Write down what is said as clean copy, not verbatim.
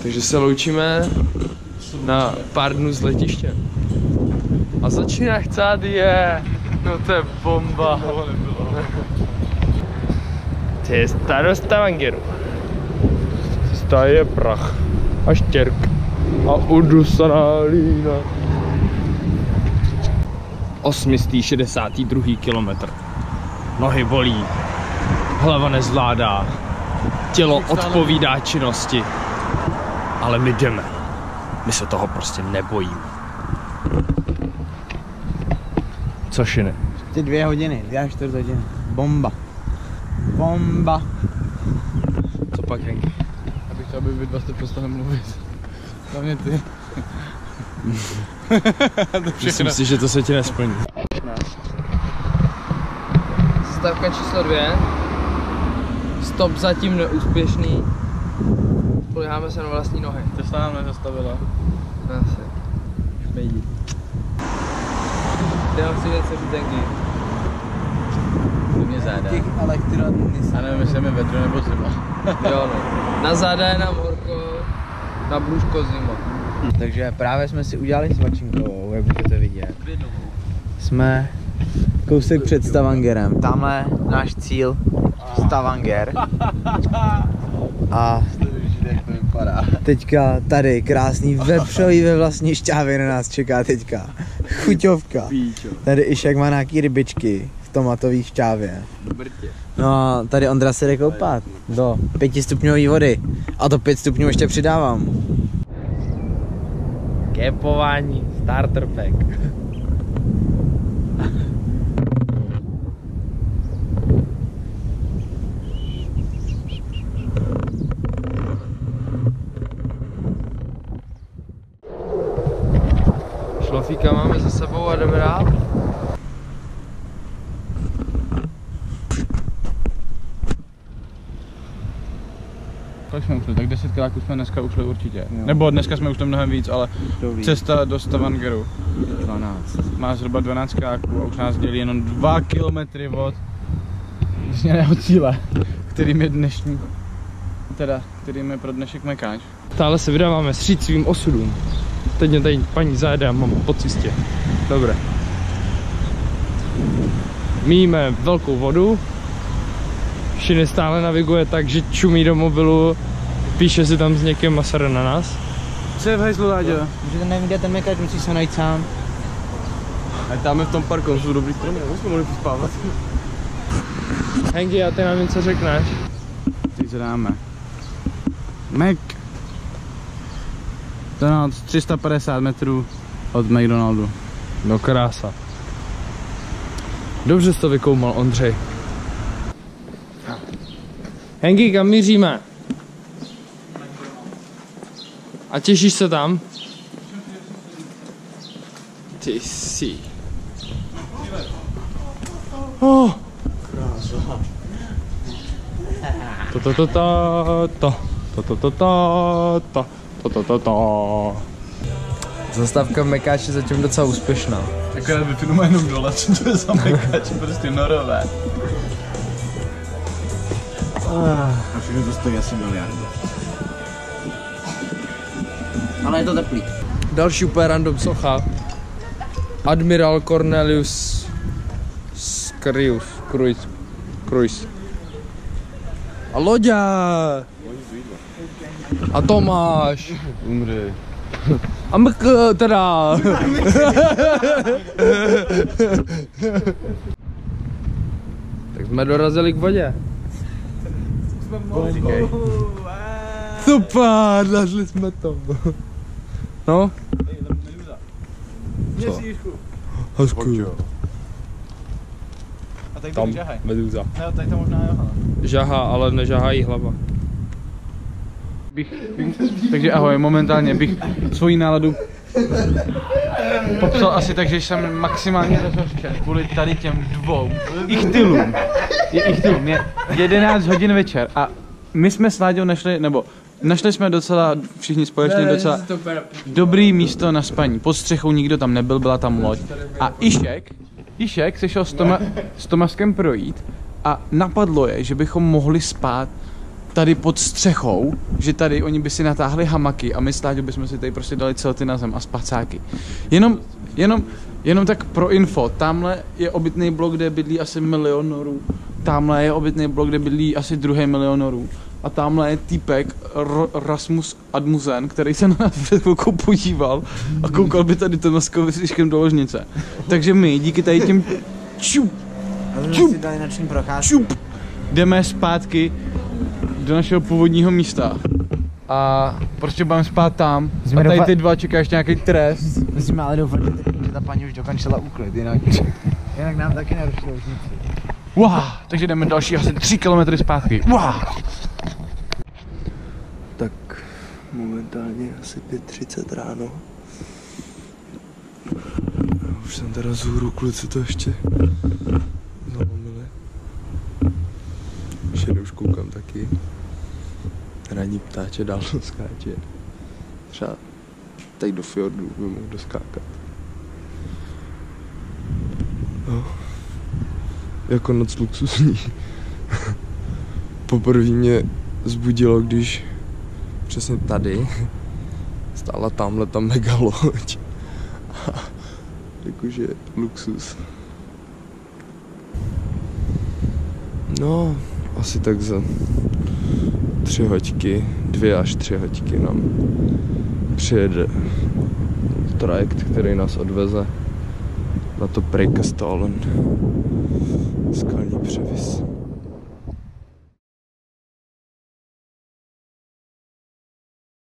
Takže se loučíme na pár dnů z letiště. A začíná chcát je. No to je bomba. Cesta do Stavangeru. Cesta je prach a štěrk a udusaná lína. 862. kilometr. Nohy bolí, hlava nezvládá, tělo odpovídá činnosti. Ale my jdeme. My se toho prostě nebojíme. Což ne? Ty 2 hodiny, 2,4 hodiny. Bomba. Bomba. Co pak, Henky? Já bych chtěl, aby vy dva jste přestali mluvit. Hlavně ty. Myslím si, že to se ti nesplní. Stavka číslo 2. Stop zatím neúspěšný. Spoléháme se na vlastní nohy. Tesla nám nezastavila. Asi. Špejdi. Já chci něco říct, Henky. To mě záda. Těch elektrodní. A nevím, jestli je vedro nebo zima. Jo no. Na záda je nám horko, na brůško zima. Takže právě jsme si udělali svačinkovou, jak můžete vidět. Jsme kousek před Stavangerem. Tamhle náš cíl, Stavanger. A teďka tady krásný vepřový ve vlastní šťávě na nás čeká teďka. Chuťovka. Tady Išek má nějaký rybičky v tomatových šťávě. No a tady Ondra se jde koupat do 5stupňové vody. A to 5 stupňů ještě přidávám. Kempování, starter pack. Šlofíka máme za sebou a jdeme dál. Kolik jsme ušli? Tak 10krát jsme dneska ušli určitě. Jo. Nebo dneska jsme ušli mnohem víc, ale cesta do Stavangeru 12. má zhruba 12 kráků a už nás dělí jenom 2 kilometry od zněného cíle, kterým je dnešní, kterým je pro dnešek Mekáč. Stále se vydáváme stříc svým osudům. Teď mě tady paní zajede a mám po cestě. Dobré. Míjíme velkou vodu. Šiny stále naviguje tak, že čumí do mobilu, píše si tam s někým a sere na nás. Co je v hejzlu, Láďo? Můžete nevím, kde ten Mekáč, musí se najít sám. A tam v tom parku jsou dobrý stromy, jsme mohli pospávat. Henky, a ty nám něco řekneš? Teď se dáme. Mac. Donald 350 metrů od McDonaldu. No krása. Dobře jsi to vykoumal, Ondřej. Henky, kam míříme? A těšíš se tam? Ty jsi. Oh. Krása. Zastávka v Mekáči je zatím docela úspěšná. Akorát vypnu jenom dole, co to je za Mekáč, prostě norové. A všechno to stojí asi miliardu. Ale je to teplý. Další úplně random socha. Admiral Cornelius Cruise. A Loďa! A Tomáš! Umři. A Mk teda! Tak jsme dorazili k vodě. Super, našli jsme to. No? Co? Hezky. A tady Tam, žahaj. meduza. Jo, tady to možná jo. Žahá, ale nežahá jí hlava. Takže ahoj, momentálně bych svoji náladu popsal asi tak, že jsem maximálně rozhořčen kvůli tady těm dvou ichtylům. Je 11 hodin večer a my jsme s Láďou našli jsme docela, všichni společně docela dobrý místo na spaní. Pod střechou nikdo tam nebyl, byla tam loď. A Išek se šel s Tomaskem projít a napadlo je, že bychom mohli spát tady pod střechou, že tady oni by si natáhli hamaky a my s Láďou bychom si tady prostě dali celty na zem a spacáky. Jenom tak pro info, tamhle je obytný blok, kde bydlí asi 1 milion norů, tamhle je obytný blok, kde bydlí asi 2 milion norů a tamhle je týpek Rasmus Admusen, který se na nás před chvilkou podíval a koukal by tady Tomaskovi s Iškem do ložnice. Takže my díky tady těm čup, jdeme zpátky do našeho původního místa a prostě budeme spát tam a tady ty dva čeká ještě nějaký trest. Musíme ale doufat, že ta paní už dokončila úklid, jinak nám taky naruší ložnici. Wow, takže jdeme další asi 3 kilometry zpátky. Wow. Tak momentálně asi 5:30 ráno. Už jsem teda zhůru, kluci to ještě zalomili. Ještě už koukám taky. Ranní ptáče dál skáče. Třeba tady do fjordu by mohl doskákat. No. Jako noc luxusní. Poprvé mě zbudilo, když přesně tady stála tamhle ta mega loď. Jakože luxus. No, asi tak za 3 hoďky, 2 až 3 hoďky nám přijede trajekt, který nás odveze na to Preikestolen, skalní převis.